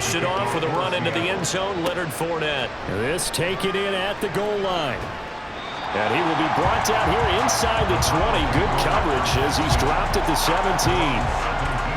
finished it off with a run into the end zone, Leonard Fournette. This taken in at the goal line. And he will be brought down here inside the 20. Good coverage as he's dropped at the 17.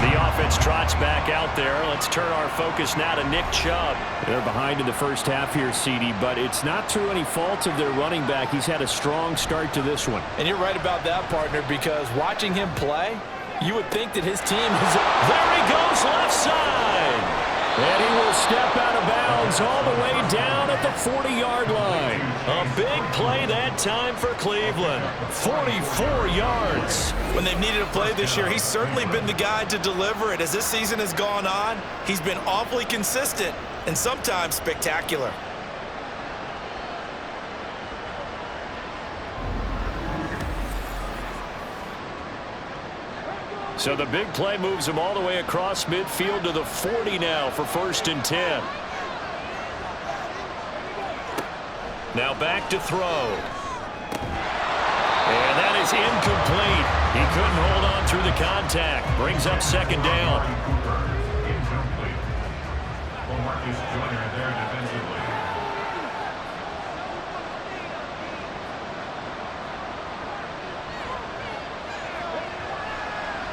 The offense trots back out there. Let's turn our focus now to Nick Chubb. They're behind in the first half here, CD, but it's not through any fault of their running back. He's had a strong start to this one. And you're right about that, partner, because watching him play, you would think that his team is... There he goes, left side. And he will step out of bounds all the way down at the 40-yard line. A big play that time for Cleveland. 44 yards. When they've needed a play this year, he's certainly been the guy to deliver it. As this season has gone on, he's been awfully consistent and sometimes spectacular. So the big play moves him all the way across midfield to the 40 now for 1st and 10. Now back to throw. And that is incomplete. He couldn't hold on through the contact. Brings up 2nd down.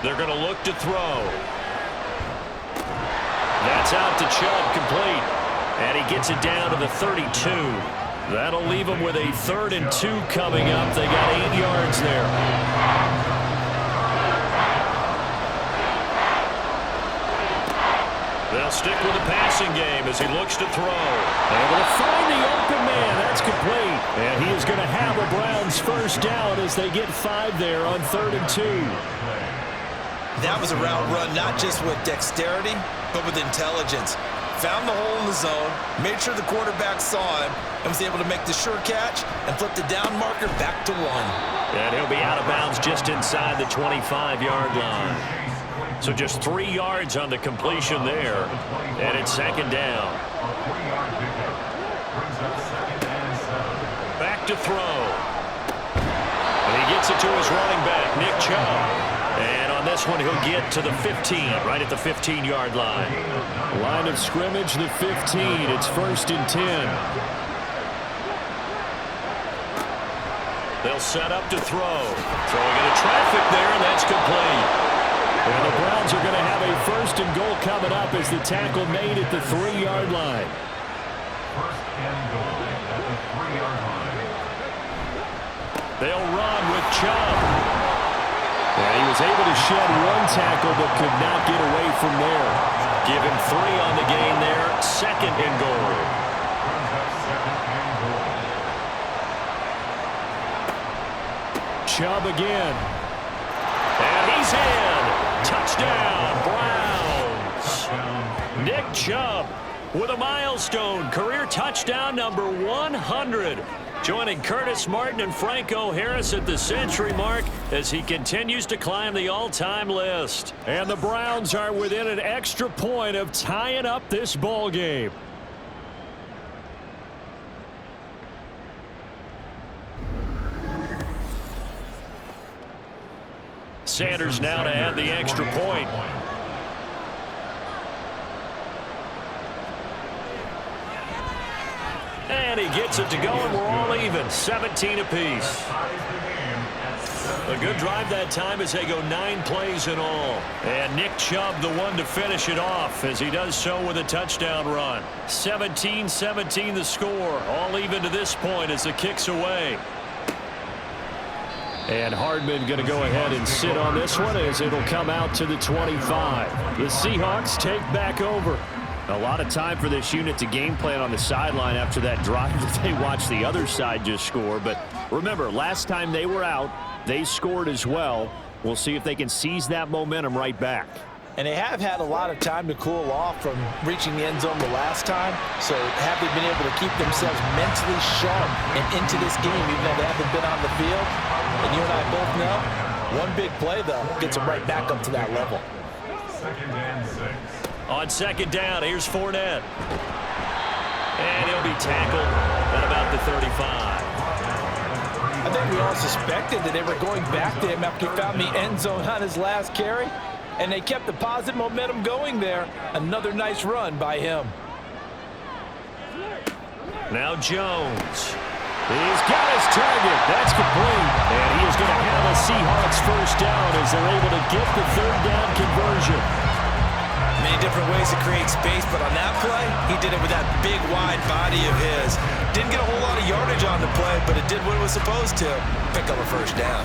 They're going to look to throw. That's out to Chubb, complete. And he gets it down to the 32. That'll leave him with a 3rd and 2 coming up. They got 8 yards there. They'll stick with the passing game as he looks to throw. Able to find the open man. That's complete. And he is going to have a Browns 1st down as they get 5 there on 3rd and 2. That was a route run not just with dexterity, but with intelligence. Found the hole in the zone, made sure the quarterback saw him, and was able to make the sure catch and flip the down marker back to 1. And he'll be out of bounds just inside the 25-yard line. So just 3 yards on the completion there. And it's 2nd down. Back to throw. And he gets it to his running back, Nick Chubb. And on this one, he'll get to the 15, right at the 15-yard line. Line of scrimmage, the 15. It's 1st and 10. They'll set up to throw. Throwing into traffic there, and that's complete. And the Browns are going to have a 1st and goal coming up as the tackle made at the 3-yard line. 1st and goal at the 3-yard line. They'll run with Chubb. And he was able to shed 1 tackle but could not get away from there. Give him 3 on the gain there. 2nd and goal. Chubb again. And he's in. Touchdown, Browns. Nick Chubb with a milestone career touchdown number 100. Joining Curtis Martin and Franco Harris at the century mark as he continues to climb the all-time list. And the Browns are within an extra point of tying up this ball game. Sanders now to add the extra point. And he gets it to go, and we're all even. 17 apiece. A good drive that time as they go 9 plays in all. And Nick Chubb the one to finish it off as he does so with a touchdown run. 17-17 the score. All even to this point as the kick's away. And Hardman going to go ahead and sit on this one as it'll come out to the 25. The Seahawks take back over. A lot of time for this unit to game plan on the sideline after that drive that they watched the other side just score. But remember, last time they were out, they scored as well. We'll see if they can seize that momentum right back. And they have had a lot of time to cool off from reaching the end zone the last time. So have they been able to keep themselves mentally sharp and into this game even though they haven't been on the field? And you and I both know, one big play, though, gets them right back up to that level. 2nd and 6. On 2nd down, here's Fournette. And he'll be tackled at about the 35. I think we all suspected that they were going back to him after he found the end zone on his last carry. and they kept the positive momentum going there. Another nice run by him. Now Jones. He's got his target. That's complete. And he is going to have a Seahawks first down as they're able to get the third down conversion. Many different ways to create space, but on that play, he did it with that big, wide body of his. Didn't get a whole lot of yardage on the play, but it did what it was supposed to. Pick up a first down.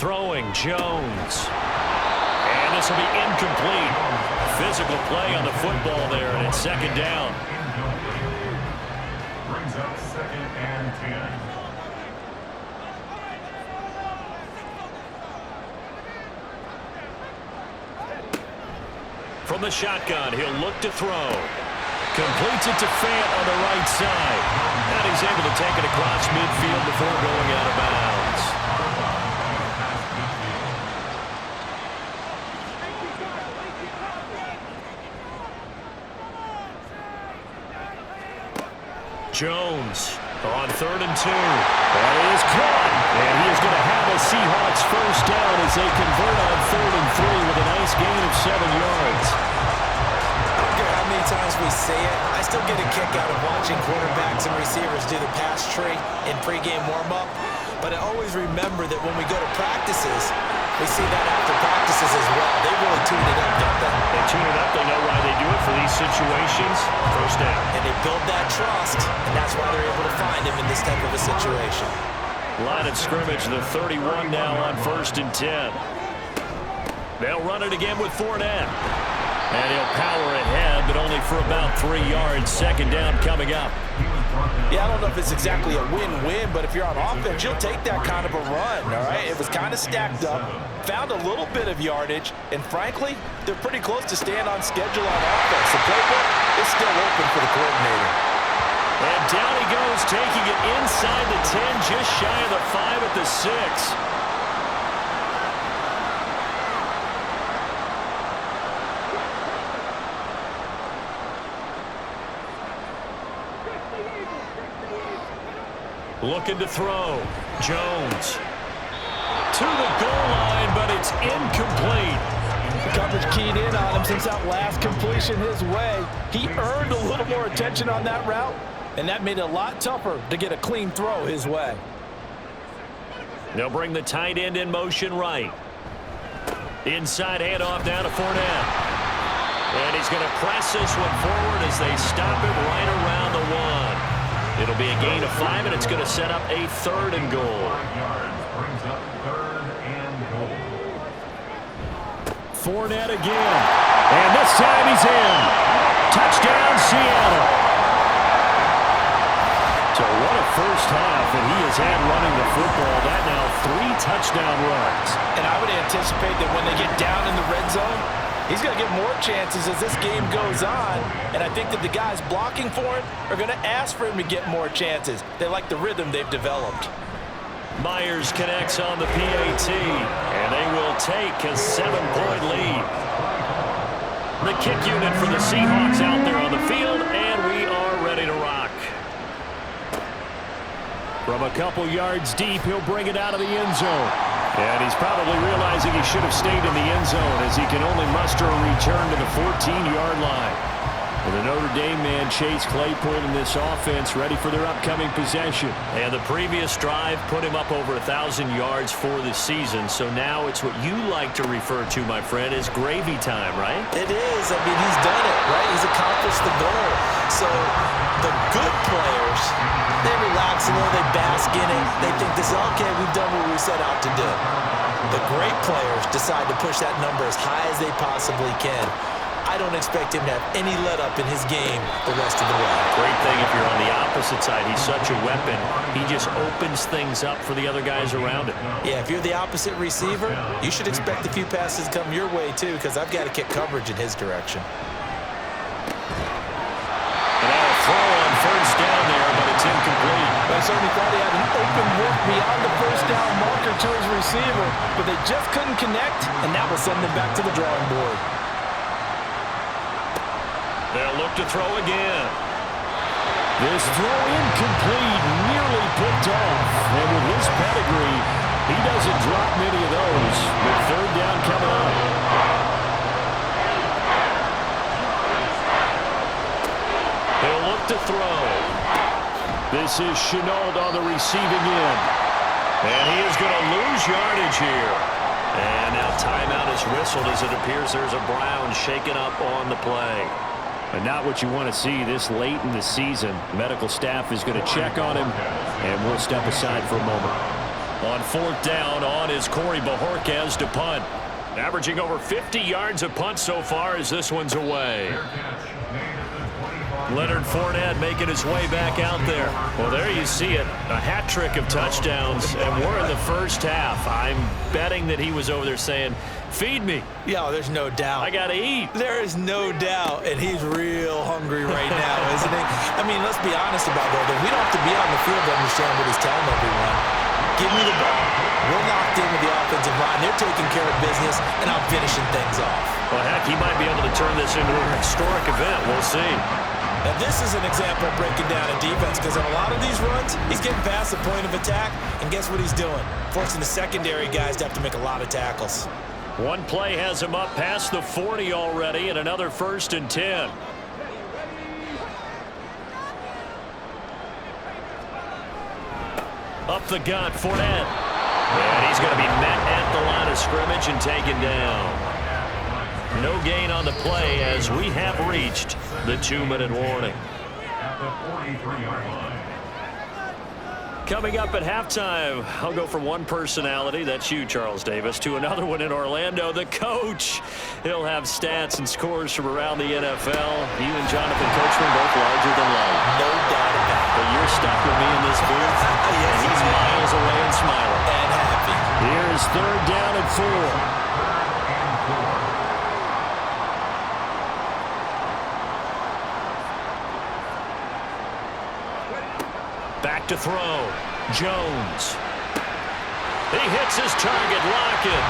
Throwing Jones. And this will be incomplete. Physical play on the football there, and it's second down. Brings up 2nd and 10. From the shotgun, he'll look to throw. Completes it to Fant on the right side. And he's able to take it across midfield before going out of bounds. Jones on 3rd and 2. That is caught. And he is going to have a Seahawks first down as they convert on 3rd and 3 with a nice gain of 7 yards. I don't care how many times we say it, I still get a kick out of watching quarterbacks and receivers do the pass tree in pregame warm-up. But I always remember that when we go to practices, we see that after practices as well. They really tune it up, don't they? They tune it up. They know why they do it for these situations. First down. And they build that trust, and that's why they're able to find him in this type of a situation. Line of scrimmage, the 31 now on 1st and 10. They'll run it again with Fournette. And he'll power ahead, but only for about 3 yards. Second down coming up. Yeah, I don't know if it's exactly a win-win, but if you're on offense, you'll take that kind of a run, all right? It was kind of stacked up, found a little bit of yardage, and frankly, they're pretty close to staying on schedule on offense. The playbook is still open for the coordinator. And down he goes, taking it inside the 10, just shy of the 5 at the 6. Looking to throw. Jones. To the goal line, but it's incomplete. Coverage keyed in on him since that last completion his way. He earned a little more attention on that route, and that made it a lot tougher to get a clean throw his way. They'll bring the tight end in motion right. Inside handoff down to Fournette. And he's going to press this one forward as they stop it right around the 1. It'll be a gain of 5, and it's going to set up a 3rd and goal. 5 yards brings up 3rd and goal. Fournette again. And this time he's in. Touchdown, Seattle. So what a first half that he has had running the football. That now 3 touchdown runs. And I would anticipate that when they get down in the red zone, he's going to get more chances as this game goes on. And I think that the guys blocking for him are going to ask for him to get more chances. They like the rhythm they've developed. Myers connects on the PAT, and they will take a 7-point lead. The kick unit for the Seahawks out there on the field, and we are ready to rock. From a couple yards deep, he'll bring it out of the end zone. And he's probably realizing he should have stayed in the end zone as he can only muster a return to the 14-yard line. And the Notre Dame man, Chase Claypool, in this offense, ready for their upcoming possession. And the previous drive put him up over 1,000 yards for the season. So now it's what you like to refer to, my friend, as gravy time, right? It is. I mean, he's done it, right? He's accomplished the goal. So the good players, they relax a little, they bask in it. They think this is, okay, we've done what we set out to do. The great players decide to push that number as high as they possibly can. I don't expect him to have any let-up in his game the rest of the way. Great thing if you're on the opposite side. He's such a weapon. He just opens things up for the other guys around him. Yeah, if you're the opposite receiver, you should expect a few passes to come your way, too, because I've got to kick coverage in his direction. And now a throw on first down there, but it's incomplete. I certainly thought he had an open look beyond the first down marker to his receiver, but they just couldn't connect, and that will send them back to the drawing board. They'll look to throw again. This throw incomplete, nearly picked off. And with his pedigree, he doesn't drop many of those. With third down coming up. He'll look to throw. This is Chenault on the receiving end. And he is going to lose yardage here. And now timeout is whistled as it appears there's a Brown shaken up on the play. And not what you want to see this late in the season. Medical staff is going to check on him, and we'll step aside for a moment. On fourth down, on is Corey Bojorquez to punt. Averaging over 50 yards a punt so far as this one's away. Leonard Fournette making his way back out there. Well, there you see it. A hat trick of touchdowns, and we're in the first half. I'm betting that he was over there saying, feed me. Yeah, there's no doubt. I got to eat. There is no doubt, and he's real hungry right now, isn't he? I mean, let's be honest about that. We don't have to be on the field to understand what he's telling everyone. Give me the ball. We're locked in with the offensive line. They're taking care of business, and I'm finishing things off. Well, heck, he might be able to turn this into an historic event. We'll see. Now, this is an example of breaking down a defense because on a lot of these runs, he's getting past the point of attack, and guess what he's doing? Forcing the secondary guys to have to make a lot of tackles. One play has him up past the 40 already, and another 1st and 10. Up the gut, Fournette. And he's going to be met at the line of scrimmage and taken down. No gain on the play as we have reached the 2-minute warning. At the 43-yard line. Coming up at halftime, I'll go from one personality, that's you, Charles Davis, to another one in Orlando, the coach. He'll have stats and scores from around the NFL. You and Jonathan Coachman both larger than life. No doubt about it. But you're stuck with me in this booth, and he's miles away and smiling. And happy. Here's third down and 4. Back to throw. Jones. He hits his target, Lockett.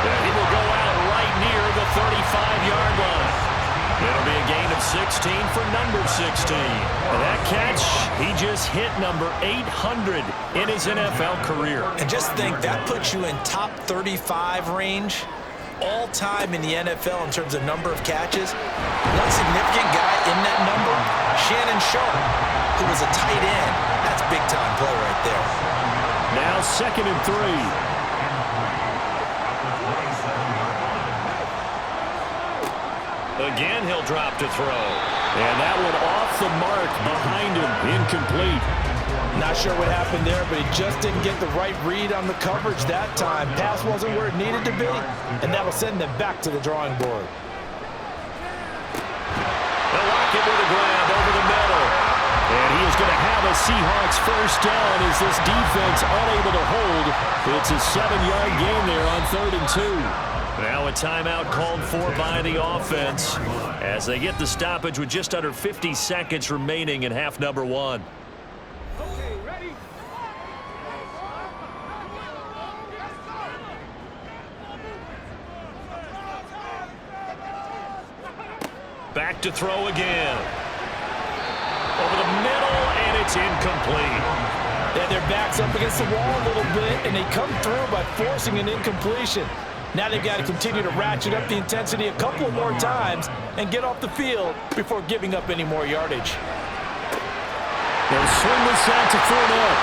And he will go out right near the 35-yard line. It'll be a gain of 16 for number 16. And that catch, he just hit number 800 in his NFL career. And just think, that puts you in top 35 range all-time in the NFL in terms of number of catches. One significant guy in that number, Shannon Sharp, who was a tight end. That's big-time play right there. Now 2nd and 3. Again, he'll drop to throw. And that one off the mark behind him. Incomplete. Not sure what happened there, but he just didn't get the right read on the coverage that time. Pass wasn't where it needed to be, and that will send them back to the drawing board. They'll lock it with a grab over the middle. And he is going to have a Seahawks first down as this defense unable to hold. It's a 7-yard gain there on 3rd and 2. Now a timeout called for by the offense as they get the stoppage with just under 50 seconds remaining in half number 1. Okay, ready? Back to throw again. Over the middle, and it's incomplete. Yeah, their back's up against the wall a little bit, and they come through by forcing an incompletion. Now they've got to continue to ratchet up the intensity a couple of more times and get off the field before giving up any more yardage. They'll swing this out to Fournette.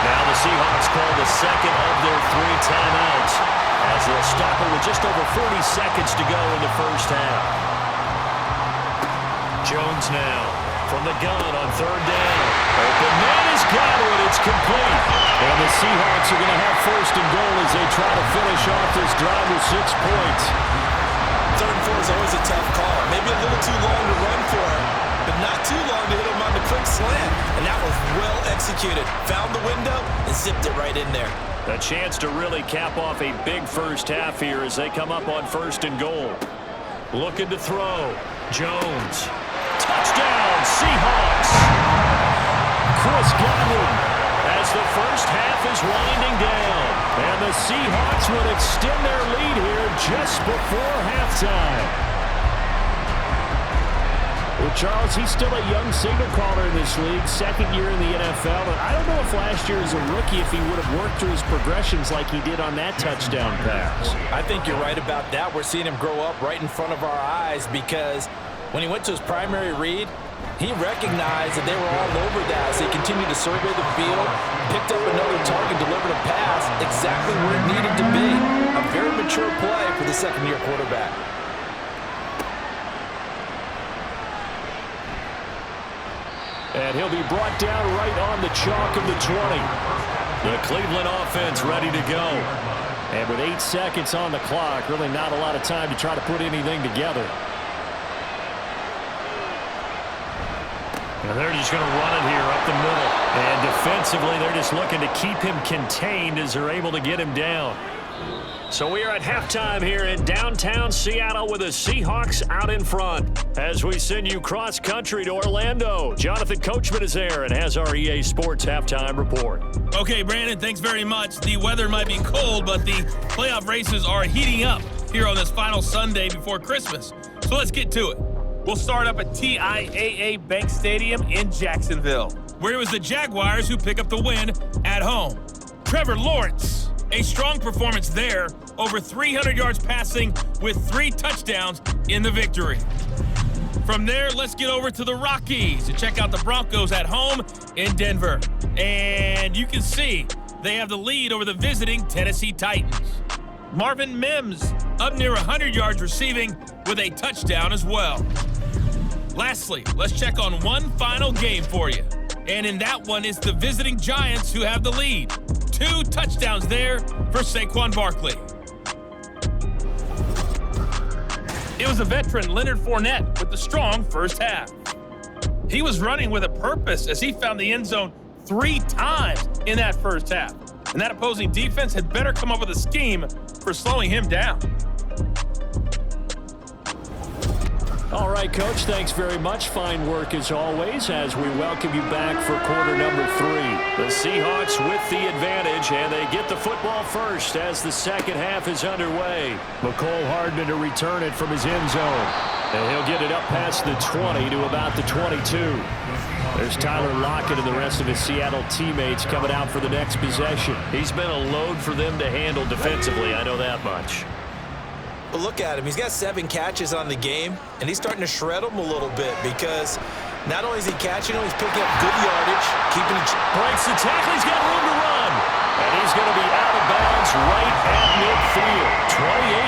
Now the Seahawks call the second of their 3 timeouts as they'll stop it with just over 40 seconds to go in the first half. Jones now from the gun on 3rd down. Open man has got it. It's complete. And the Seahawks are going to have 1st and goal as they try to finish off this drive with 6 points. 3rd and 4 is always a tough call. Maybe a little too long to run for him, but not too long to hit him on the quick slant. And that was well executed. Found the window and zipped it right in there. A chance to really cap off a big first half here as they come up on 1st and goal. Looking to throw. Jones. Touchdown, Seahawks. Chris Godwin. As the first half is winding down. And the Seahawks would extend their lead here just before halftime. Well, Charles, he's still a young signal caller in this league, second year in the NFL. And I don't know if last year as a rookie if he would have worked through his progressions like he did on that touchdown pass. I think you're right about that. We're seeing him grow up right in front of our eyes because when he went to his primary read, he recognized that they were all over that, so he continued to survey the field, picked up another target, delivered a pass exactly where it needed to be. A very mature play for the second-year quarterback. And he'll be brought down right on the chalk of the 20. The Cleveland offense ready to go. And with 8 seconds on the clock, really not a lot of time to try to put anything together. And they're just going to run it here up the middle. And defensively, they're just looking to keep him contained as they're able to get him down. So we are at halftime here in downtown Seattle with the Seahawks out in front. As we send you cross-country to Orlando, Jonathan Coachman is there and has our EA Sports halftime report. Okay, Brandon, thanks very much. The weather might be cold, but the playoff races are heating up here on this final Sunday before Christmas. So let's get to it. We'll start up at TIAA Bank Stadium in Jacksonville, where it was the Jaguars who pick up the win at home. Trevor Lawrence, a strong performance there, over 300 yards passing with 3 touchdowns in the victory. From there, let's get over to the Rockies to check out the Broncos at home in Denver. And you can see they have the lead over the visiting Tennessee Titans. Marvin Mims up near 100 yards receiving with a touchdown as well. Lastly, let's check on one final game for you. And in that one, it's the visiting Giants who have the lead. 2 touchdowns there for Saquon Barkley. It was a veteran, Leonard Fournette, with the strong first half. He was running with a purpose as he found the end zone 3 times in that first half. And that opposing defense had better come up with a scheme for slowing him down. All right, Coach, thanks very much. Fine work as always as we welcome you back for quarter number 3. The Seahawks with the advantage, and they get the football first as the second half is underway. McCole Hardman to return it from his end zone. And he'll get it up past the 20 to about the 22. There's Tyler Lockett and the rest of his Seattle teammates coming out for the next possession. He's been a load for them to handle defensively, I know that much. But look at him. He's got 7 catches on the game, and he's starting to shred them a little bit because not only is he catching them, he's picking up good yardage, keeping it. Breaks the tackle. He's got room to run. And he's going to be out of bounds right at midfield.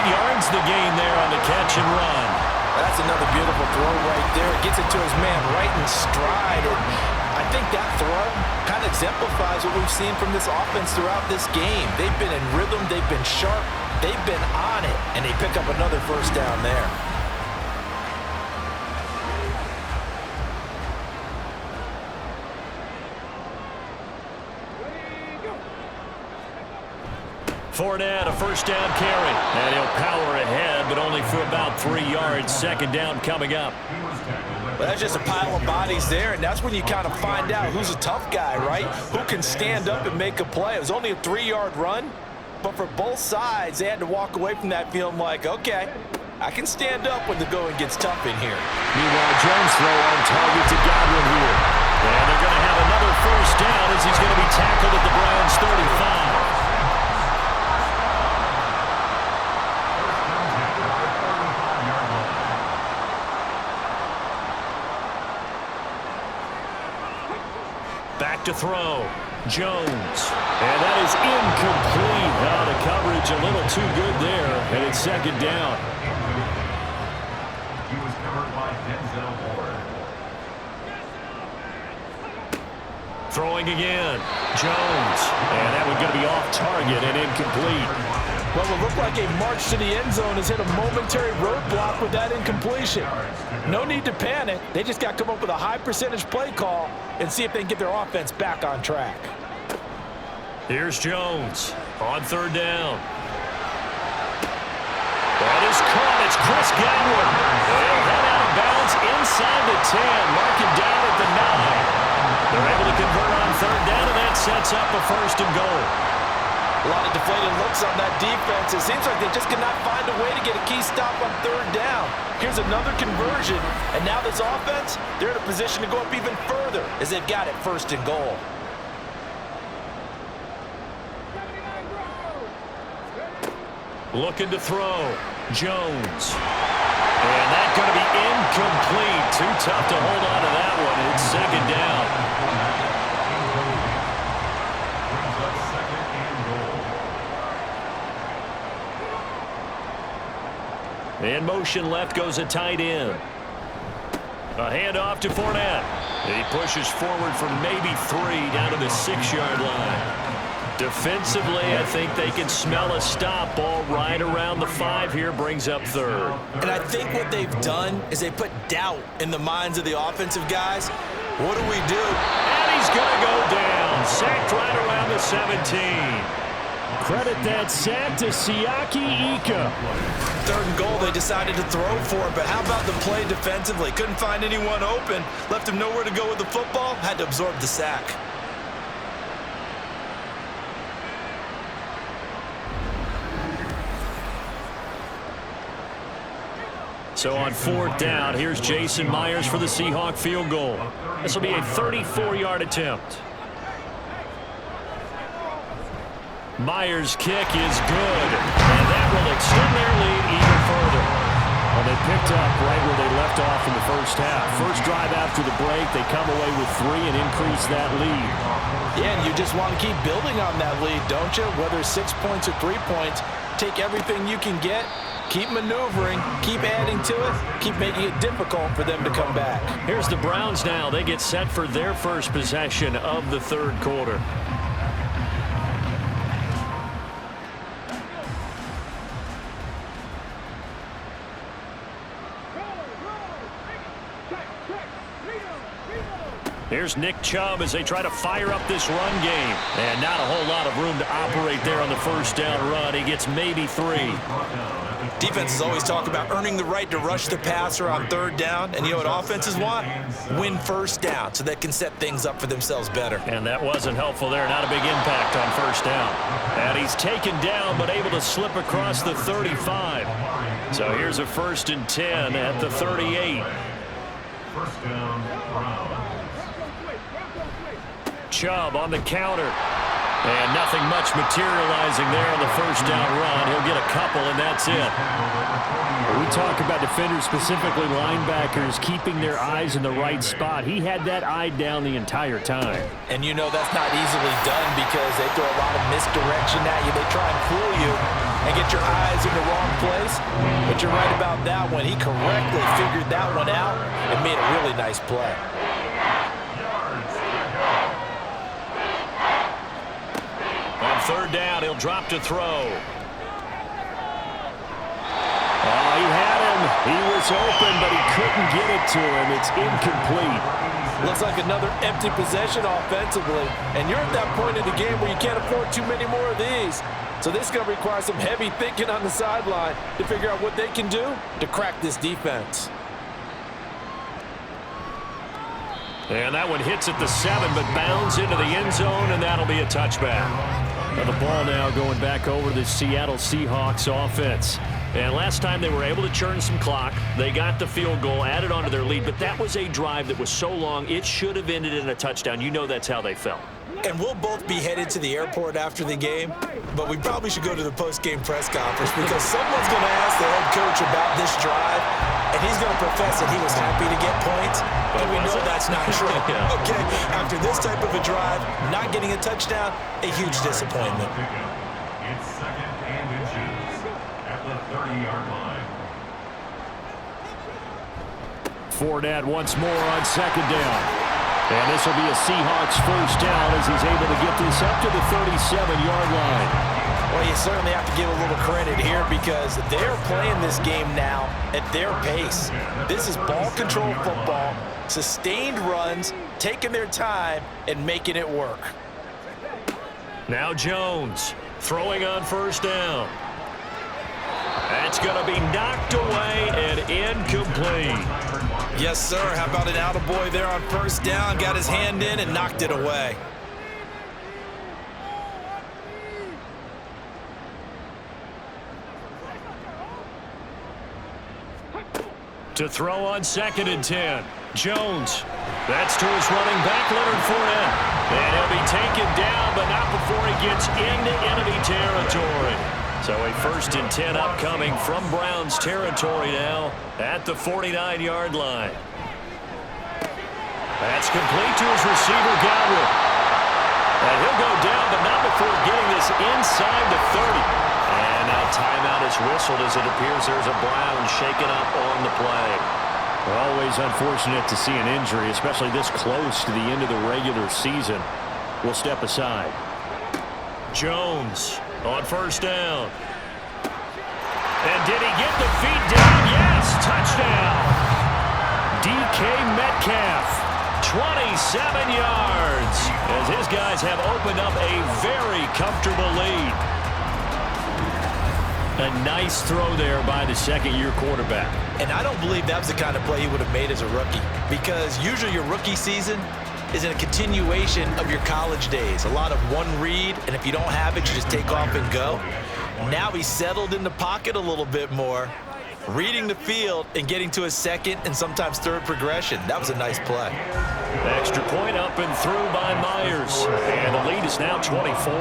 28 yards the gain there on the catch and run. That's another beautiful throw right there. It gets it to his man right in stride. And I think that throw kind of exemplifies what we've seen from this offense throughout this game. They've been in rhythm. They've been sharp. They've been on it, and they pick up another first down there. Fournette, a first down carry. And he'll power ahead, but only for about 3 yards. Second down coming up. Well, that's just a pile of bodies there, and that's when you kind of find out who's a tough guy, right? Who can stand up and make a play. It was only a 3-yard run. But for both sides, they had to walk away from that feeling like, okay, I can stand up when the going gets tough in here. Meanwhile, Jones throw on target to Godwin here. And they're going to have another first down as he's going to be tackled at the Browns' 35. Back to throw. Jones. And that is incomplete. Now the coverage a little too good there, and it's second down. He was covered by Denzel Ward. Throwing again. Jones. And that one's going to be off target and incomplete. Well, it looked like a march to the end zone has hit a momentary roadblock with that incompletion. No need to panic. They just got to come up with a high percentage play call and see if they can get their offense back on track. Here's Jones on third down. That is caught. It's Chris Godwin. They'll head out of bounds inside the 10. Mark him down at the 9. They're able to convert on third down, and that sets up a first and goal. A lot of deflated looks on that defense. It seems like they just cannot find a way to get a key stop on third down. Here's another conversion, and now this offense, they're in a position to go up even further as they've got it first and goal. Looking to throw. Jones. And that's going to be incomplete. Too tough to hold on to that one. It's second down. In motion left goes a tight end. A handoff to Fournette. He pushes forward for maybe 3 down to the 6-yard line. Defensively, I think they can smell a stop. Ball right around the 5 here, brings up third. And I think what they've done is they put doubt in the minds of the offensive guys. What do we do? And he's going to go down. Sacked right around the 17. Credit that sack to Siaki Ika. Third and goal, they decided to throw for it, but how about the play defensively? Couldn't find anyone open, left him nowhere to go with the football, had to absorb the sack. So on fourth down, here's Jason Myers for the Seahawk field goal. This will be a 34-yard attempt. Myers' kick is good, and that will extend their lead even further. Well, they picked up right where they left off in the first half. First drive after the break, they come away with 3 and increase that lead. Yeah, and you just want to keep building on that lead, don't you? Whether 6 points or 3 points, take everything you can get, keep maneuvering, keep adding to it, keep making it difficult for them to come back. Here's the Browns now. They get set for their first possession of the third quarter. Here's Nick Chubb as they try to fire up this run game. And not a whole lot of room to operate there on the first down run. He gets maybe 3. Defenses always talk about earning the right to rush the passer on third down. And you know what offenses want? Win first down so they can set things up for themselves better. And that wasn't helpful there. Not a big impact on first down. And he's taken down but able to slip across the 35. So here's a 1st and 10 at the 38. First down, Browns. Chubb on the counter. And nothing much materializing there on the first down run. He'll get a couple, and that's it. We talk about defenders, specifically linebackers, keeping their eyes in the right spot. He had that eye down the entire time. And you know that's not easily done because they throw a lot of misdirection at you. They try and fool you and get your eyes in the wrong place. But you're right about that one. He correctly figured that one out and made a really nice play. On third down, he'll drop to throw. Oh, he had him. He was open, but he couldn't get it to him. It's incomplete. Looks like another empty possession offensively. And you're at that point in the game where you can't afford too many more of these. So this is going to require some heavy thinking on the sideline to figure out what they can do to crack this defense. And that one hits at the 7, but bounds into the end zone, and that'll be a touchback. Now the ball now going back over to the Seattle Seahawks offense. And last time they were able to churn some clock. They got the field goal, added on to their lead, but that was a drive that was so long, it should have ended in a touchdown. You know that's how they felt. And we'll both be headed to the airport after the game, but we probably should go to the post-game press conference because someone's going to ask the head coach about this drive, and he's going to profess that he was happy to get points, but we know that's not true. Yeah. Okay, after this type of a drive, not getting a touchdown, a huge disappointment. It's 2nd and inches at the 30-yard line. Fournette once more on second down. And this will be a Seahawks first down as he's able to get this up to the 37-yard line. Well, you certainly have to give a little credit here because they're playing this game now at their pace. This is ball control football, sustained runs, taking their time, and making it work. Now Jones throwing on first down. That's going to be knocked away and incomplete. Yes, sir. How about an attaboy there on first down? Got his hand in and knocked it away. To throw on 2nd and 10. Jones. That's to his running back, Leonard Fournette. And he'll be taken down, but not before he gets into enemy territory. So a 1st and 10 upcoming from Browns territory now at the 49-yard line. That's complete to his receiver, Godwin. And he'll go down, but not before getting this inside the 30. And now timeout is whistled as it appears there's a Brown shaken up on the play. Always unfortunate to see an injury, especially this close to the end of the regular season. We'll step aside. Jones on 1st down. And did he get the feet down? Yes, touchdown. DK Metcalf. 27 yards as his guys have opened up a very comfortable lead. A nice throw there by the 2nd-year quarterback. And I don't believe that was the kind of play he would have made as a rookie, because usually your rookie season is in a continuation of your college days. A lot of one read, and if you don't have it, you just take off and go. Now he's settled in the pocket a little bit more, reading the field and getting to his 2nd and sometimes 3rd progression. That was a nice play. Extra point up and through by Myers. And the lead is now 24.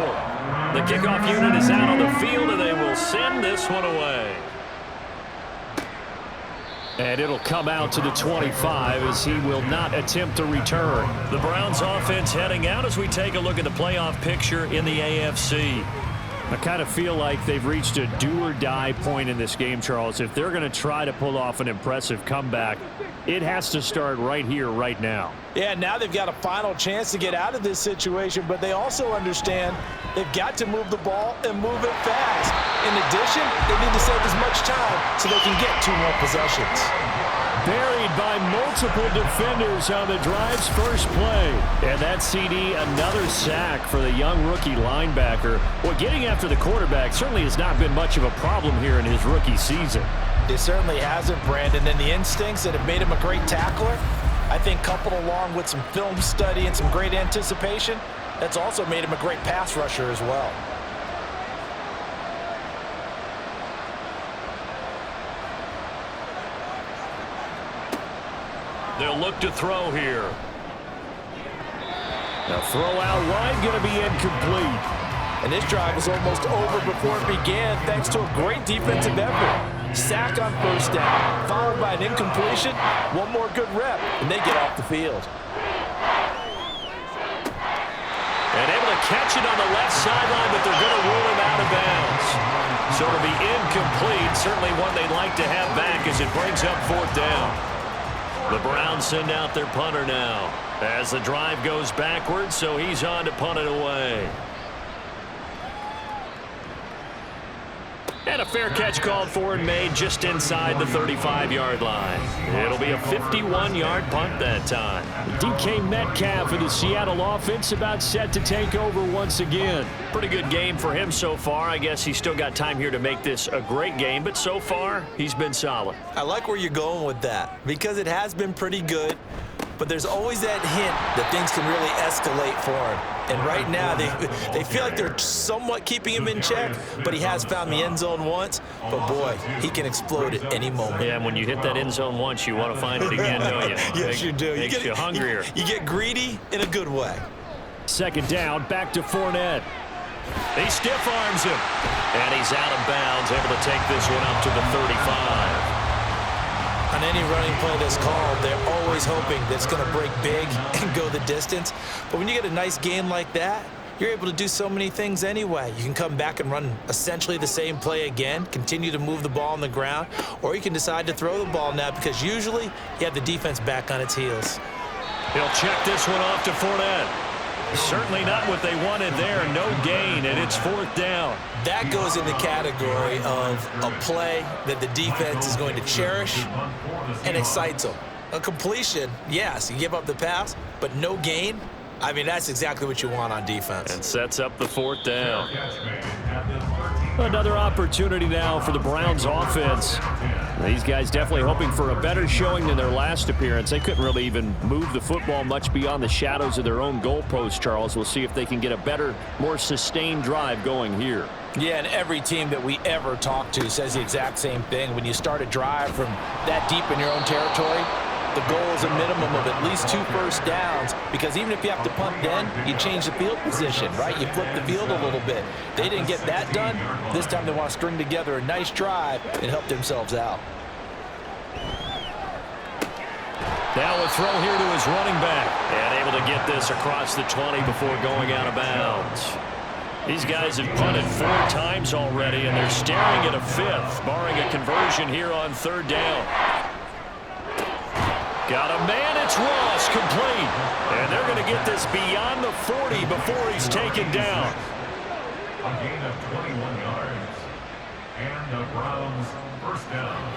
The kickoff unit is out on the field, and they will send this one away. And it'll come out to the 25 as he will not attempt to return. The Browns offense heading out as we take a look at the playoff picture in the AFC. I kind of feel like they've reached a do-or-die point in this game, Charles. If they're going to try to pull off an impressive comeback, it has to start right here, right now. Yeah, now they've got a final chance to get out of this situation, but they also understand they've got to move the ball and move it fast. In addition, they need to save as much time so they can get 2 more possessions. Buried by multiple defenders on the drive's first play. And that CD, another sack for the young rookie linebacker. Well, getting after the quarterback certainly has not been much of a problem here in his rookie season. It certainly hasn't, Brandon. And the instincts that have made him a great tackler, I think coupled along with some film study and some great anticipation, that's also made him a great pass rusher as well. They'll look to throw here. The throw out wide going to be incomplete. And this drive was almost over before it began thanks to a great defensive effort. Sack on 1st down, followed by an incompletion. One more good rep, and they get off the field. And able to catch it on the left sideline, but they're going to rule him out of bounds. So it'll be incomplete. Certainly one they'd like to have back as it brings up 4th down. The Browns send out their punter now as the drive goes backwards, so he's on to punt it away. And a fair catch called for and made just inside the 35-yard line. It'll be a 51-yard punt that time. DK Metcalf of the Seattle offense about set to take over once again. Pretty good game for him so far. I guess he's still got time here to make this a great game, but so far he's been solid. I like where you're going with that because it has been pretty good, but there's always that hint that things can really escalate for him. And right now, they feel like they're somewhat keeping him in check, but he has found the end zone once. But, boy, he can explode at any moment. Yeah, and when you hit that end zone once, you want to find it again, don't you? Yes, you do. Makes you hungrier. You get greedy in a good way. 2nd down, back to Fournette. He stiff arms him. And he's out of bounds, able to take this one up to the 35. On any running play that's called, they're always hoping that it's going to break big and go the distance. But when you get a nice game like that, you're able to do so many things anyway. You can come back and run essentially the same play again, continue to move the ball on the ground, or you can decide to throw the ball now because usually you have the defense back on its heels. He'll check this one off to Fournette. Certainly not what they wanted there. No gain, and it's 4th down. That goes in the category of a play that the defense is going to cherish and excites them. A completion, yes, you give up the pass, but no gain. I mean, that's exactly what you want on defense. And sets up the 4th down. Another opportunity now for the Browns offense. These guys definitely hoping for a better showing than their last appearance. They couldn't really even move the football much beyond the shadows of their own goalpost, Charles. We'll see if they can get a better, more sustained drive going here. Yeah, and every team that we ever talk to says the exact same thing. When you start a drive from that deep in your own territory, the goal is a minimum of at least 2 first downs, because even if you have to punt then, you change the field position, right? You flip the field a little bit. They didn't get that done. This time they want to string together a nice drive and help themselves out. Now a throw here to his running back. And able to get this across the 20 before going out of bounds. These guys have punted 4 times already, and they're staring at a 5th, barring a conversion here on 3rd down. Got a man, it's Ross, complete. And they're going to get this beyond the 40 before he's taken down. A gain of 21 yards. And the Browns first down.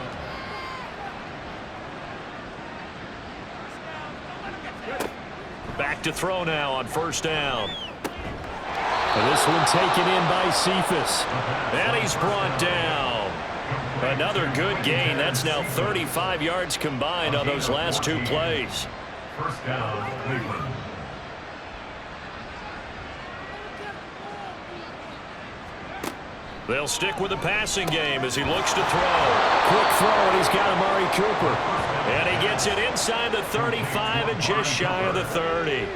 Back to throw now on 1st down. And this one taken in by Cephas. And he's brought down. Another good gain. That's now 35 yards combined on those last 2 plays. First down, Cleveland. They'll stick with the passing game as he looks to throw. Quick throw, and he's got Amari Cooper. And he gets it inside the 35 and just shy of the 30.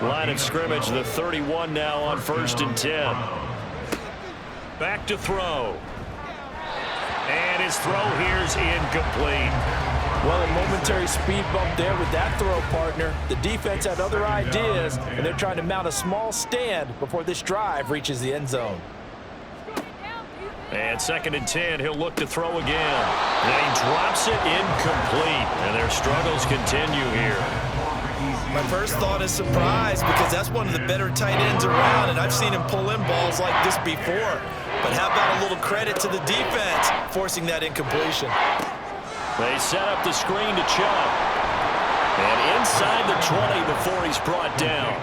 Line of scrimmage, the 31 now on 1st and 10. Back to throw. And his throw here's incomplete. Well, a momentary speed bump there with that throw, partner. The defense had other ideas, and they're trying to mount a small stand before this drive reaches the end zone. And 2nd and 10, he'll look to throw again. And he drops it incomplete. And their struggles continue here. My first thought is surprise, because that's one of the better tight ends around, and I've seen him pull in balls like this before. But how about a little credit to the defense forcing that incompletion? They set up the screen to Chubb. And inside the 20 before he's brought down.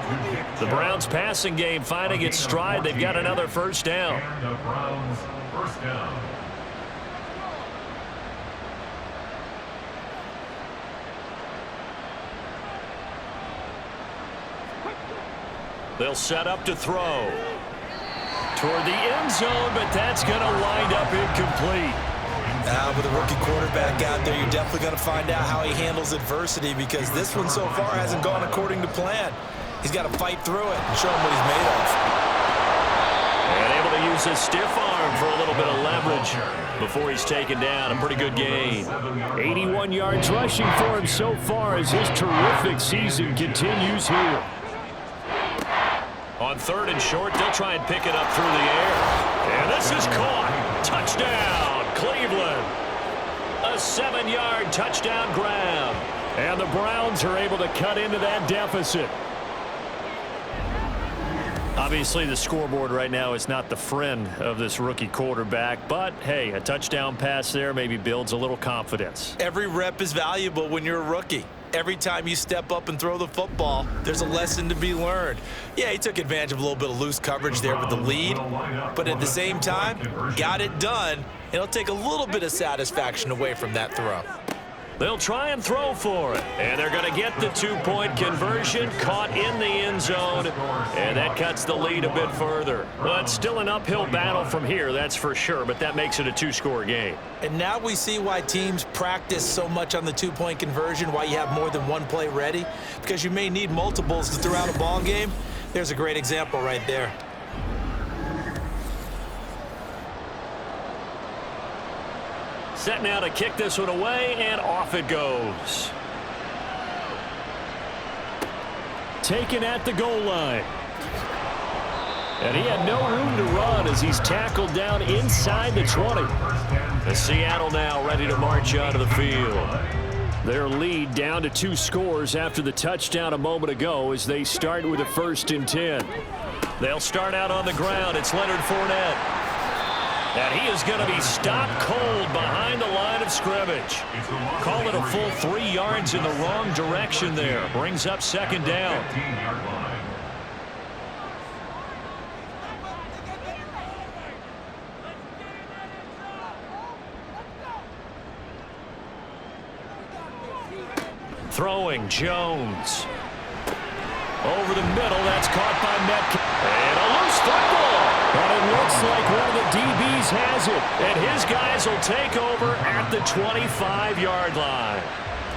The Browns passing game finding its stride. They've got another 1st down. And the Browns first down. They'll set up to throw. Toward the end zone, but that's going to wind up incomplete. With a rookie quarterback out there, you're definitely going to find out how he handles adversity, because this one so far hasn't gone according to plan. He's got to fight through it and show him what he's made of. And able to use his stiff arm for a little bit of leverage before he's taken down. A pretty good gain. 81 yards rushing for him so far as his terrific season continues here. On 3rd and short, they'll try and pick it up through the air. And this is caught. Touchdown, Cleveland. A 7-yard touchdown grab. And the Browns are able to cut into that deficit. Obviously, the scoreboard right now is not the friend of this rookie quarterback. But, hey, a touchdown pass there maybe builds a little confidence. Every rep is valuable when you're a rookie. Every time you step up and throw the football, there's a lesson to be learned. Yeah, he took advantage of a little bit of loose coverage there with the lead, but at the same time, got it done. It'll take a little bit of satisfaction away from that throw. They'll try and throw for it. And they're going to get the 2-point conversion, caught in the end zone. And that cuts the lead a bit further. Well, it's still an uphill battle from here, that's for sure, but that makes it a 2-score game. And now we see why teams practice so much on the 2-point conversion, why you have more than one play ready, because you may need multiples to throw out a ball game. There's a great example right there. Set now to kick this one away, and off it goes. Taken at the goal line. And he had no room to run as he's tackled down inside the 20. And Seattle now ready to march onto the field. Their lead down to 2 scores after the touchdown a moment ago as they start with a 1st and 10. They'll start out on the ground. It's Leonard Fournette. And he is going to be stopped cold behind the line of scrimmage. Call it a full 3 yards in the wrong direction there. Brings up 2nd down. Throwing, Jones. Over the middle, that's caught by Metcalf. And a loose football. And it looks like one of the DBs has it. And his guys will take over at the 25-yard line.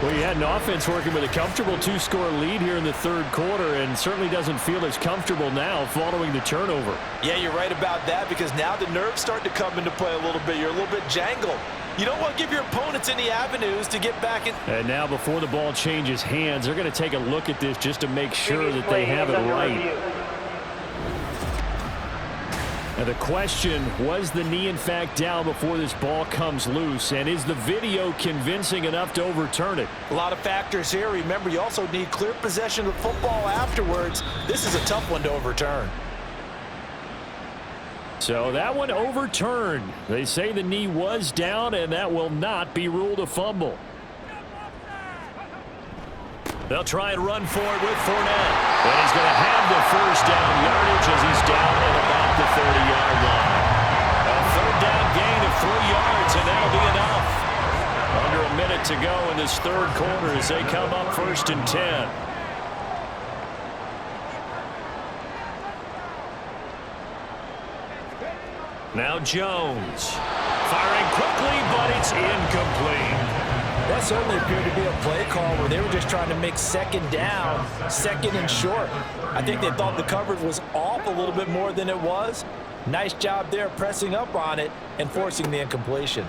Well, you had an offense working with a comfortable 2-score lead here in the third quarter, and certainly doesn't feel as comfortable now following the turnover. Yeah, you're right about that, because now the nerves start to come into play a little bit. You're a little bit jangled. You don't want to give your opponents any avenues to get back in. And now before the ball changes hands, they're going to take a look at this just to make sure that they have it right. And the question, was the knee in fact down before this ball comes loose? And is the video convincing enough to overturn it? A lot of factors here. Remember, you also need clear possession of the football afterwards. This is a tough one to overturn. So that one overturned. They say the knee was down, and that will not be ruled a fumble. They'll try and run for it with Fournette. And he's going to have the first down yardage as he's down at about the 30-yard line. A third down gain of 3 yards, and that'll be enough. Under a minute to go in this third quarter as they come up 1st and 10. Now Jones. Firing quickly, but it's incomplete. That certainly appeared to be a play call where they were just trying to make second down, second and short. I think they thought the coverage was off a little bit more than it was. Nice job there pressing up on it and forcing the incompletion.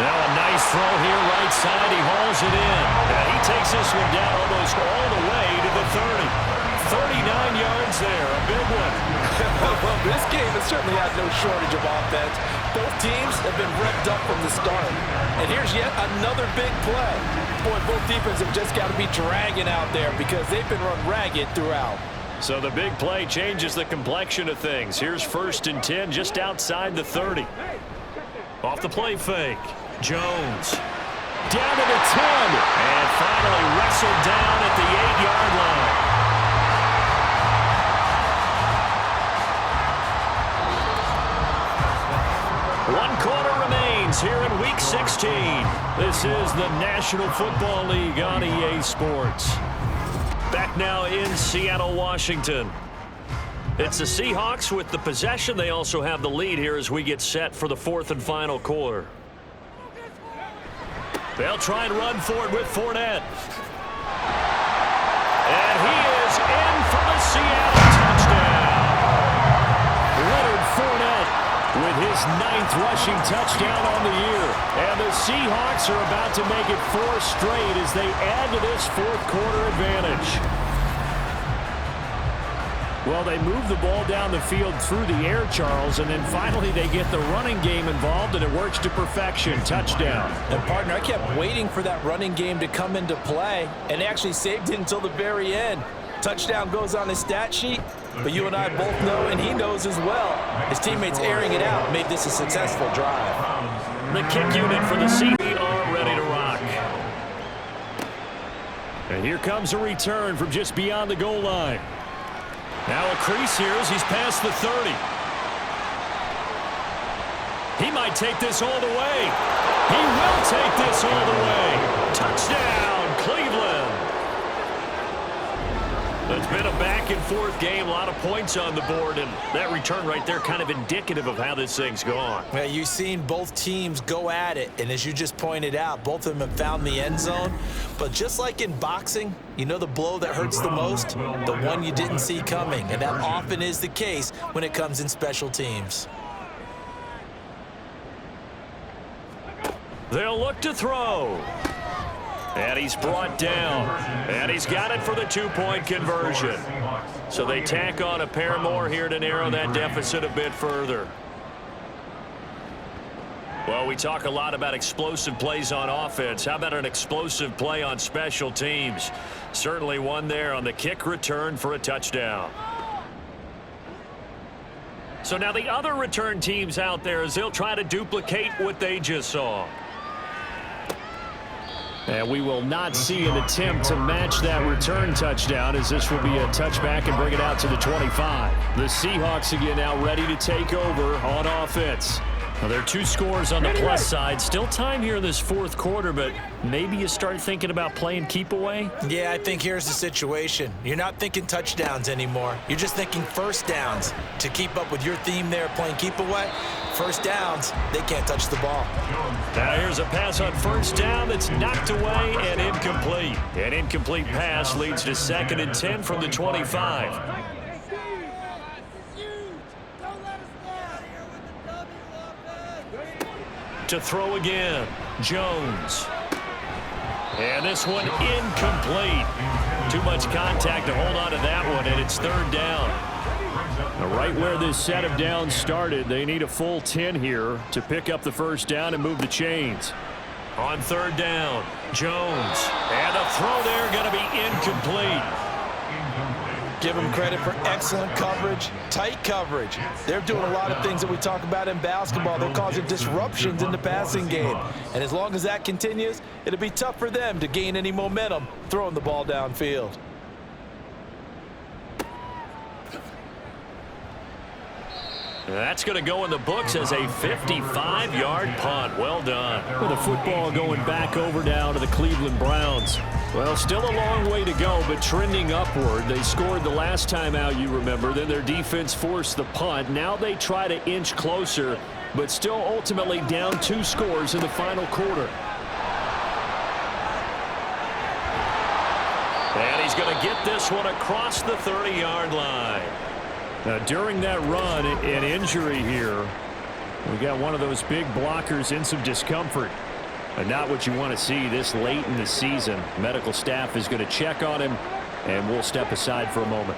Now a nice throw here right side. He hauls it in. And he takes this one down almost all the way to the 30. 39 yards there, a big one. Well, this game has certainly had no shortage of offense. Both teams have been revved up from the start. And here's yet another big play. Boy, both defenses have just got to be dragging out there because they've been run ragged throughout. So the big play changes the complexion of things. Here's 1st and 10 just outside the 30. Off the play fake. Jones. Down to the 10. And finally wrestled down at the 8-yard line. One quarter remains here in Week 16. This is the National Football League on EA Sports. Back now in Seattle, Washington. It's the Seahawks with the possession. They also have the lead here as we get set for the 4th and final quarter. They'll try and run for it with Fournette. And he is in for the Seattle touchdown. Leonard Fournette with his 9th rushing touchdown on the year. And the Seahawks are about to make it 4 straight as they add to this 4th quarter advantage. Well, they move the ball down the field through the air, Charles, and then finally they get the running game involved, and it works to perfection. Touchdown. And, partner, I kept waiting for that running game to come into play, and they actually saved it until the very end. Touchdown goes on his stat sheet, but you and I both know, and he knows as well, his teammates airing it out made this a successful drive. The kick unit for the Seahawks are ready to rock. And here comes a return from just beyond the goal line. Now a crease here as he's past the 30. He might take this all the way. He will take this all the way. Touchdown, Cleveland. It's been a back-and-forth game, a lot of points on the board, and that return right there kind of indicative of how this thing's gone. Well, you've seen both teams go at it, and as you just pointed out, both of them have found the end zone. But just like in boxing, you know the blow that hurts the most? The one you didn't see coming, and that often is the case when it comes in special teams. They'll look to throw. And he's brought down. And he's got it for the 2-point conversion. So they tack on a pair more here to narrow that deficit a bit further. Well, we talk a lot about explosive plays on offense. How about an explosive play on special teams? Certainly one there on the kick return for a touchdown. So now the other return teams out there as they'll try to duplicate what they just saw. And we will not see an attempt to match that return touchdown, as this will be a touchback and bring it out to the 25. The Seahawks again now ready to take over on offense. Well, there are 2 scores on the plus side. Still time here in this fourth quarter, but maybe you start thinking about playing keep away? Yeah, I think here's the situation. You're not thinking touchdowns anymore. You're just thinking first downs. To keep up with your theme there, playing keep away, first downs, they can't touch the ball. Now here's a pass on first down that's knocked away and incomplete. An incomplete pass leads to 2nd and 10 from the 25. To throw again, Jones. And this one incomplete. Too much contact to hold on to that one, and it's 3rd down. Now, right where this set of downs started, they need a full 10 here to pick up the first down and move the chains. On 3rd down, Jones. And the throw there going to be incomplete. Give them credit for excellent coverage, tight coverage. They're doing a lot of things that we talk about in basketball. They're causing disruptions in the passing game. And as long as that continues, it'll be tough for them to gain any momentum throwing the ball downfield. That's going to go in the books as a 55-yard punt. Well done. With the football going back over now to the Cleveland Browns. Well, still a long way to go, but trending upward. They scored the last time out, you remember. Then their defense forced the punt. Now they try to inch closer, but still ultimately down 2 scores in the final quarter. And he's going to get this one across the 30-yard line. Now, during that run, an injury here. We got one of those big blockers in some discomfort. And not what you want to see this late in the season. Medical staff is going to check on him, and we'll step aside for a moment.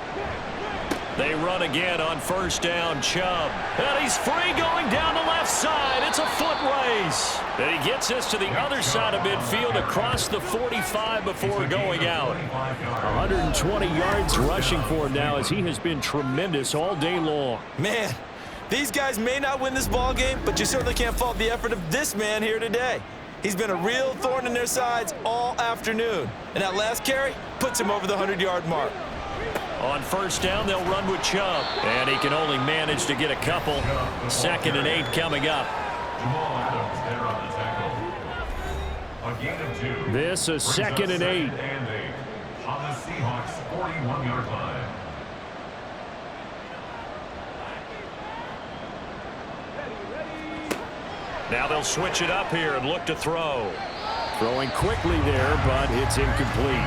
They run again on first down, Chubb. And he's free going down the left side. It's a foot race. And he gets this to the other side of midfield across the 45 before going out. 120 yards rushing for him now as he has been tremendous all day long. Man, these guys may not win this ball game, but you certainly can't fault the effort of this man here today. He's been a real thorn in their sides all afternoon. And that last carry puts him over the 100-yard mark. On first down, they'll run with Chubb. And he can only manage to get a couple. 2nd and 8 coming up. This is 2nd and 8. On the Seahawks 41-yard line. Now they'll switch it up here and look to throw. Throwing quickly there, but it's incomplete.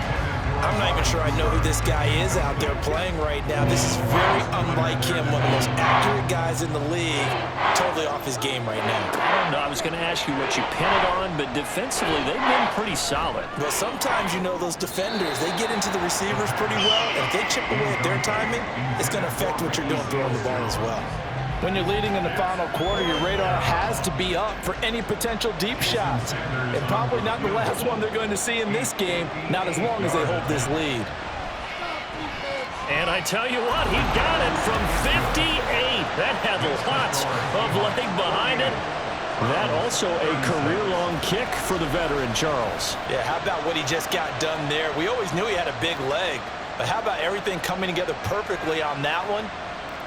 I'm not even sure I know who this guy is out there playing right now. This is very unlike him, one of the most accurate guys in the league. Totally off his game right now. I don't know. I was going to ask you what you pin it on, but defensively, they've been pretty solid. Well, sometimes, you know, those defenders, they get into the receivers pretty well. And if they chip away at their timing, it's going to affect what you're doing throwing the ball as well. When you're leading in the final quarter, your radar has to be up for any potential deep shots. And probably not the last one they're going to see in this game, not as long as they hold this lead. And I tell you what, he got it from 58. That had lots of leg behind it. That also a career-long kick for the veteran, Charles. Yeah, how about what he just got done there? We always knew he had a big leg, but how about everything coming together perfectly on that one?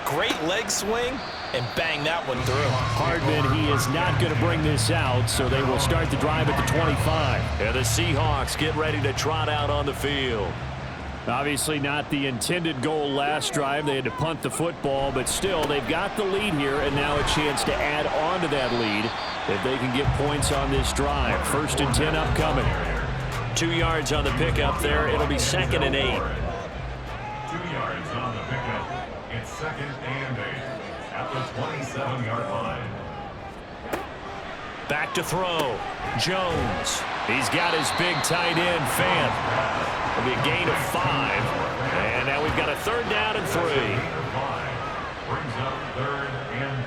Great leg swing, and bang that one through. Hardman, he is not going to bring this out, so they will start the drive at the 25. And the Seahawks get ready to trot out on the field. Obviously not the intended goal last drive. They had to punt the football, but still, they've got the lead here, and now a chance to add on to that lead if they can get points on this drive. 1st and 10 upcoming. 2 yards on the pickup there. It'll be 2nd and 8. 2 yards on the pickup. It's 2nd and 8 at the 27-yard line. Back to throw. Jones. He's got his big tight end, Fant. It'll be a gain of 5. And now we've got a 3rd down and 3. Brings up 3rd and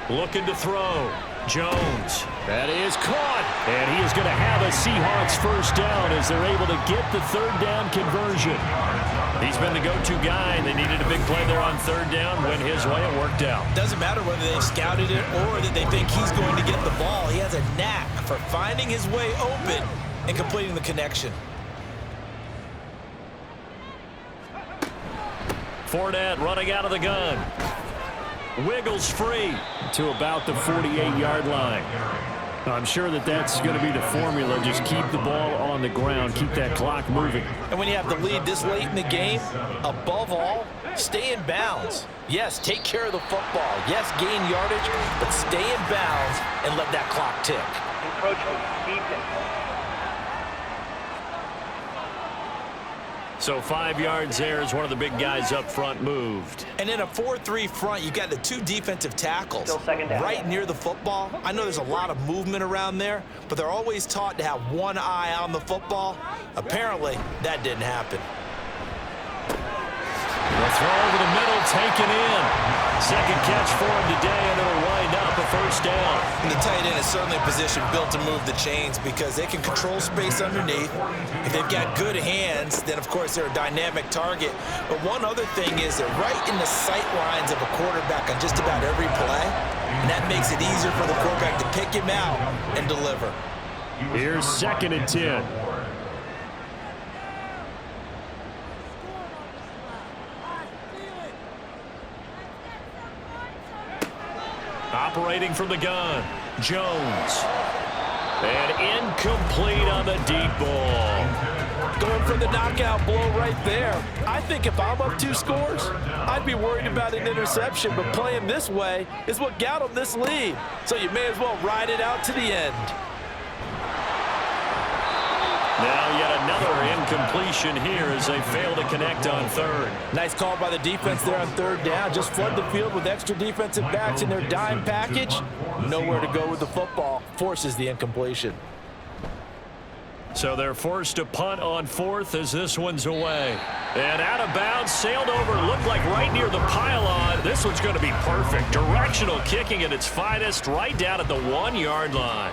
3. Looking to throw. Jones. That is caught. And he is going to have a Seahawks first down as they're able to get the 3rd down conversion. He's been the go-to guy, and they needed a big play there on 3rd down. Went his way, it worked out. Doesn't matter whether they scouted it or that they think he's going to get the ball. He has a knack for finding his way open and completing the connection. Fournette running out of the gun. Wiggles free to about the 48-yard line. I'm sure that's going to be the formula. Just keep the ball on the ground. Keep that clock moving. And when you have the lead this late in the game, above all, stay in bounds. Yes, take care of the football. Yes, gain yardage, but stay in bounds and let that clock tick. Encroachment, defense. So 5 yards there as one of the big guys up front moved. And in a 4-3 front, you got the 2 defensive tackles Still second down. right near the football. I know there's a lot of movement around there, but they're always taught to have one eye on the football. Apparently, that didn't happen. The throw over the middle, taken in. Second catch for him today, and it'll wind up a first down. And the tight end is certainly a position built to move the chains because they can control space underneath. If they've got good hands, then, of course, they're a dynamic target. But one other thing is they're right in the sight lines of a quarterback on just about every play, and that makes it easier for the quarterback to pick him out and deliver. Here's 2nd and 10. Operating from the gun, Jones. And incomplete on the deep ball. Going for the knockout blow right there. I think if I'm up 2 scores, I'd be worried about an interception, but playing this way is what got them this lead. So you may as well ride it out to the end. Now yet another incompletion here as they fail to connect on 3rd. Nice call by the defense there on 3rd down. Just flood the field with extra defensive backs in their dime package. Nowhere to go with the football. Forces the incompletion. So they're forced to punt on 4th as this one's away. And out of bounds, sailed over, looked like right near the pylon. This one's going to be perfect. Directional kicking at its finest, right down at the 1-yard line.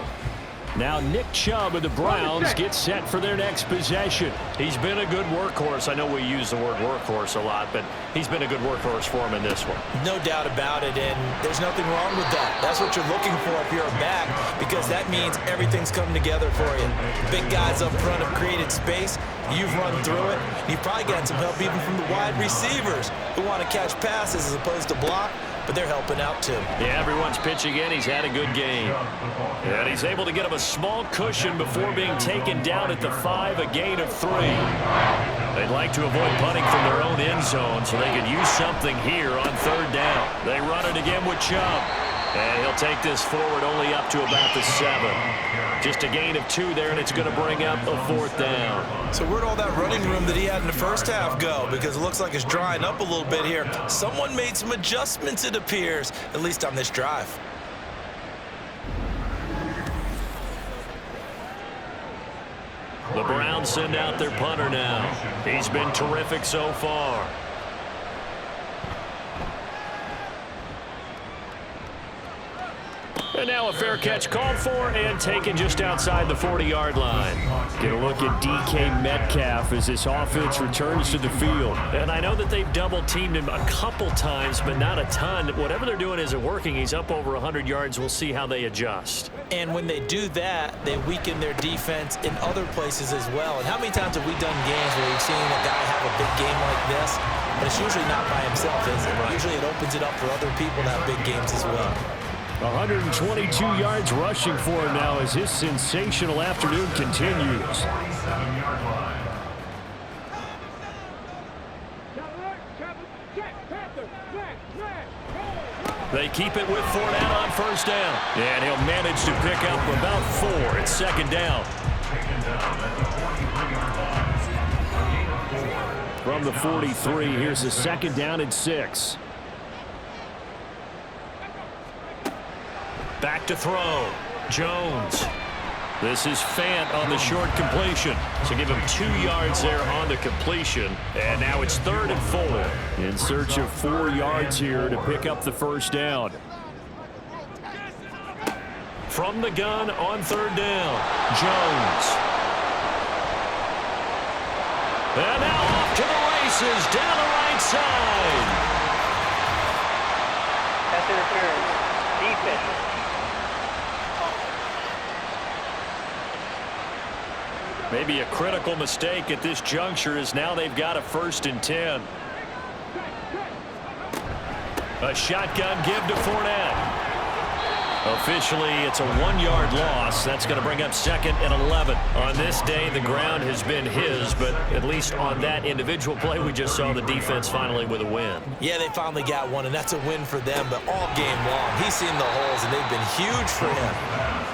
Now Nick Chubb of the Browns gets set for their next possession. He's been a good workhorse. I know we use the word workhorse a lot, but he's been a good workhorse for him in this one. No doubt about it, and there's nothing wrong with that. That's what you're looking for if you're a back, because that means everything's coming together for you. Big guys up front have created space. You've run through it. You've probably gotten some help even from the wide receivers who want to catch passes as opposed to block, but they're helping out too. Yeah, everyone's pitching in. He's had a good game. And he's able to get him a small cushion before being taken down at the 5, a gain of 3. They'd like to avoid punting from their own end zone so they could use something here on 3rd down. They run it again with Chubb. And he'll take this forward only up to about the 7. Just a gain of 2 there, and it's going to bring up a 4th down. So where'd all that running room that he had in the first half go? Because it looks like it's drying up a little bit here. Someone made some adjustments, it appears, at least on this drive. The Browns send out their punter now. He's been terrific so far. And now a fair catch called for and taken just outside the 40-yard line. Get a look at DK Metcalf as this offense returns to the field. And I know that they've double-teamed him a couple times, but not a ton. Whatever they're doing isn't working. He's up over 100 yards. We'll see how they adjust. And when they do that, they weaken their defense in other places as well. And how many times have we done games where we've seen a guy have a big game like this? But it's usually not by himself, is it? Right. Usually it opens it up for other people to have big games as well. 122 yards rushing for him now as his sensational afternoon continues. They keep it with Fournette on 1st down. And he'll manage to pick up about 4. It's 2nd down. From the 43, here's the 2nd down and 6. Back to throw. Jones. This is Fant on the short completion. So give him 2 yards there on the completion. And now it's 3rd and 4. In search of 4 yards here to pick up the 1st down. From the gun on 3rd down. Jones. And now off to the races down the right side. Pass interference. Defense. Maybe a critical mistake at this juncture is now they've got a 1st and 10. A shotgun give to Fournette. Officially, it's a 1-yard loss. That's going to bring up 2nd and 11. On this day, the ground has been his, but at least on that individual play, we just saw the defense finally with a win. Yeah, they finally got one, and that's a win for them, but all game long, he's seen the holes, and they've been huge for him.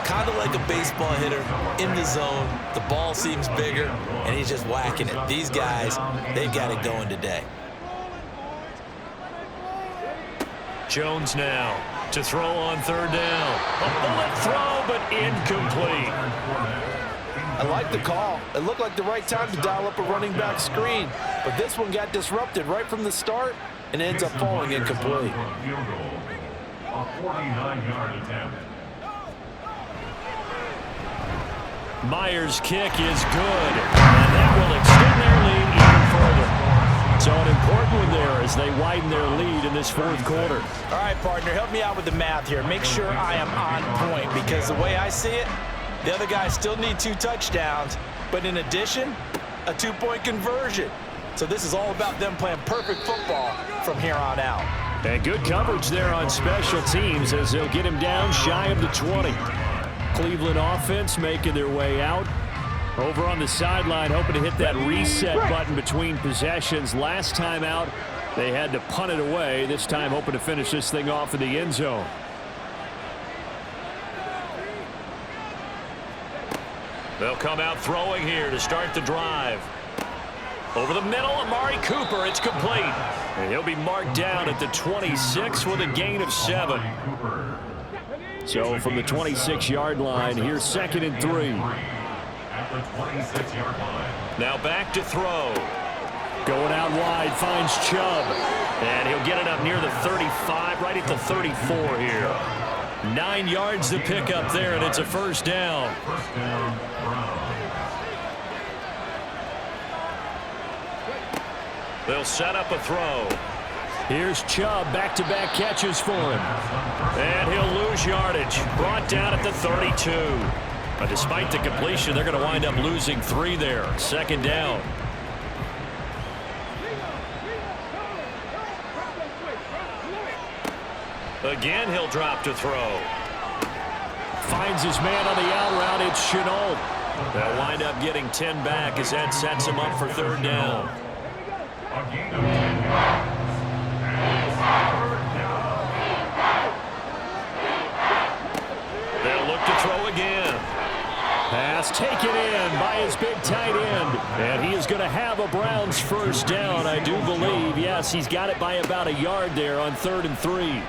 Kind of like a baseball hitter in the zone. The ball seems bigger, and he's just whacking it. These guys, they've got it going today. Jones now to throw on 3rd down. A bullet throw, but incomplete. I like the call. It looked like the right time to dial up a running back screen, but this one got disrupted right from the start and ends up falling incomplete. A 49-yard attempt. Myers' kick is good, and that will extend their lead even further. So an important one there as they widen their lead in this 4th quarter. All right, partner, help me out with the math here. Make sure I am on point, because the way I see it, the other guys still need 2 touchdowns, but in addition, a 2-point conversion. So this is all about them playing perfect football from here on out. And good coverage there on special teams as they'll get him down shy of the 20. Cleveland offense making their way out. Over on the sideline, hoping to hit that reset button between possessions. Last time out, they had to punt it away. This time, hoping to finish this thing off in the end zone. They'll come out throwing here to start the drive. Over the middle, Amari Cooper. It's complete. And he'll be marked down at the 26 with a gain of 7. So from the 26-yard line, here's 2nd and 3. At the 26-yard line. Now back to throw. Going out wide, finds Chubb. And he'll get it up near the 35, right at the 34 here. 9 yards to pick up there, and it's a 1st down. First down, Brown. They'll set up a throw. Here's Chubb, back-to-back catches for him. And he'll lose yardage. Brought down at the 32. But despite the completion, they're going to wind up losing 3 there. 2nd down. Again, he'll drop to throw. Finds his man on the out route. It's Chenault. They'll wind up getting 10 back as that sets him up for 3rd down. A gain of 10 yards. And it's 3rd down. They'll look to throw again. Pass taken in by his big tight end. And he is going to have a Browns 1st down, I do believe. Yes, he's got it by about a yard there on 3rd and 3.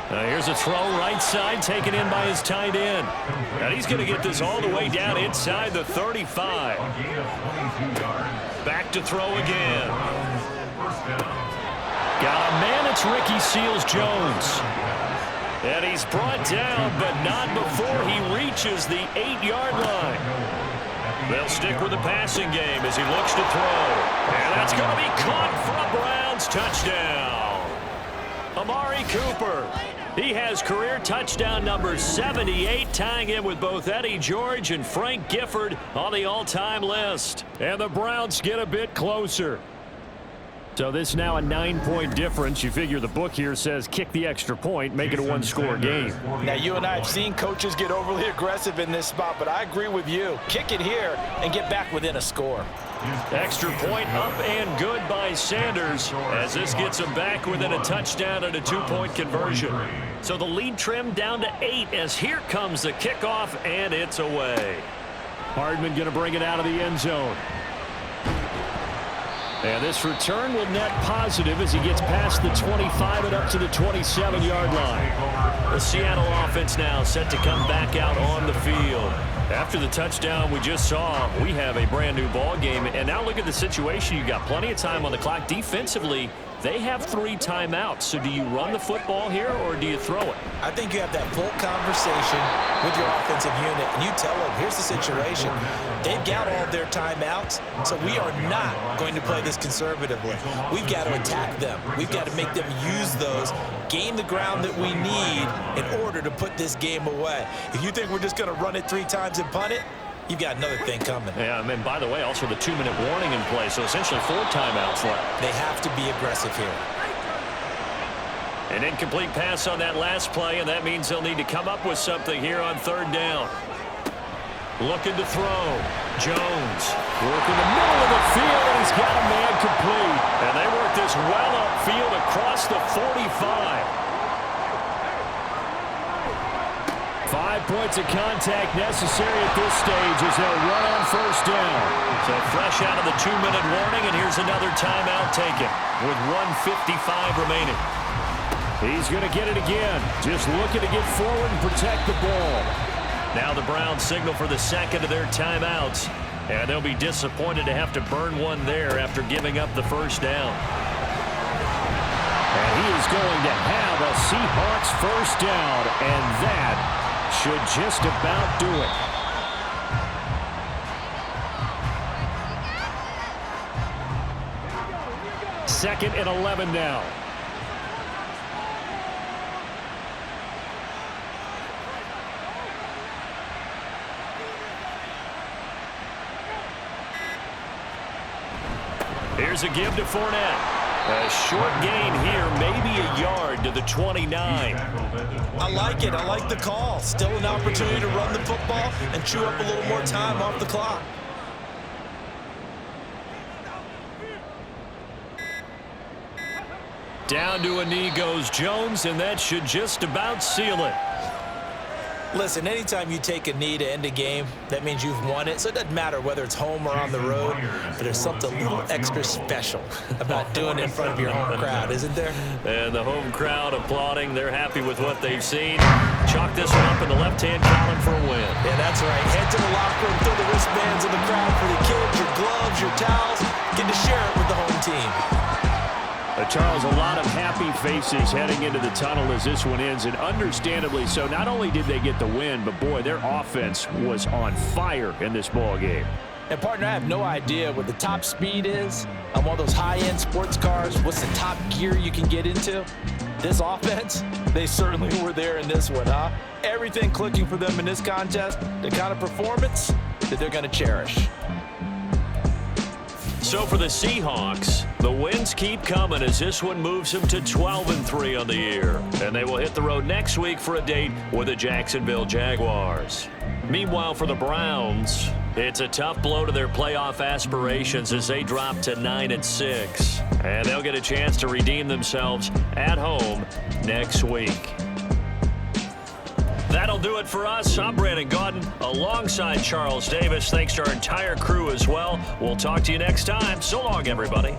Here's a throw right side taken in by his tight end. And he's going to get this all the way down inside the 35. A gain of 22 yards. Back to throw again. First down. Got a man, it's Ricky Seals-Jones. And he's brought down, but not before he reaches the 8-yard line. They'll stick with the passing game as he looks to throw. And that's going to be caught for a Browns touchdown. Amari Cooper. He has career touchdown number 78, tying him with both Eddie George and Frank Gifford on the all-time list. And the Browns get a bit closer. So this now a 9-point difference. You figure the book here says kick the extra point, make it a 1-score game. Now, you and I have seen coaches get overly aggressive in this spot, but I agree with you. Kick it here and get back within a score. Extra point up and good by Sanders as this gets him back within a touchdown and a 2-point conversion. So the lead trimmed down to 8 as here comes the kickoff, and it's away. Hardman going to bring it out of the end zone. And this return will net positive as he gets past the 25 and up to the 27-yard line. The Seattle offense now set to come back out on the field. After the touchdown we just saw, we have a brand new ball game. And now look at the situation. You got plenty of time on the clock. Defensively, they have 3 timeouts. So do you run the football here or do you throw it? I think you have that full conversation with your offensive unit, and you tell them, here's the situation. They've got all their timeouts, so we are not going to play this conservatively. We've got to attack them. We've got to make them use those, gain the ground that we need in order to put this game away. If you think we're just going to run it 3 times and punt it, you've got another thing coming. Yeah, and by the way, also the 2-minute warning in play, so essentially 4 timeouts left. They have to be aggressive here. An incomplete pass on that last play, and that means they'll need to come up with something here on third down. Looking to throw. Jones working the middle of the field, and he's got a man complete. And they work this well upfield across the 45. 5 points of contact necessary at this stage as they'll run on first down. So fresh out of the 2-minute warning, and here's another timeout taken with 1:55 remaining. He's going to get it again. Just looking to get forward and protect the ball. Now the Browns signal for the second of their timeouts, and they'll be disappointed to have to burn one there after giving up the first down. And he is going to have a Seahawks first down, and that should just about do it. Second and 11 now. Here's a give to Fournette. A short gain here, maybe a yard to the 29. I like it. I like the call. Still an opportunity to run the football and chew up a little more time off the clock. Down to a knee goes Jones, and that should just about seal it. Listen, anytime you take a knee to end a game, that means you've won it. So it doesn't matter whether it's home or on the road, but there's something a little extra special about doing it in front of your home crowd, isn't there? And the home crowd applauding. They're happy with what they've seen. Chalk this one up in the left-hand column for a win. Yeah, that's right. Head to the locker room, throw the wristbands in the crowd for the kids, your gloves, your towels. Get to share it with the home team. Charles, a lot of happy faces heading into the tunnel as this one ends, and understandably so. Not only did they get the win, but boy, their offense was on fire in this ball game. And partner, I have no idea what the top speed is on one of those high-end sports cars. What's the top gear you can get into? This offense, they certainly were there in this one, huh? Everything clicking for them in this contest, the kind of performance that they're going to cherish. So for the Seahawks, the wins keep coming as this one moves them to 12-3 on the year. And they will hit the road next week for a date with the Jacksonville Jaguars. Meanwhile, for the Browns, it's a tough blow to their playoff aspirations as they drop to 9-6. And they'll get a chance to redeem themselves at home next week. That'll do it for us. I'm Brandon Gaudin alongside Charles Davis. Thanks to our entire crew as well. We'll talk to you next time. So long, everybody.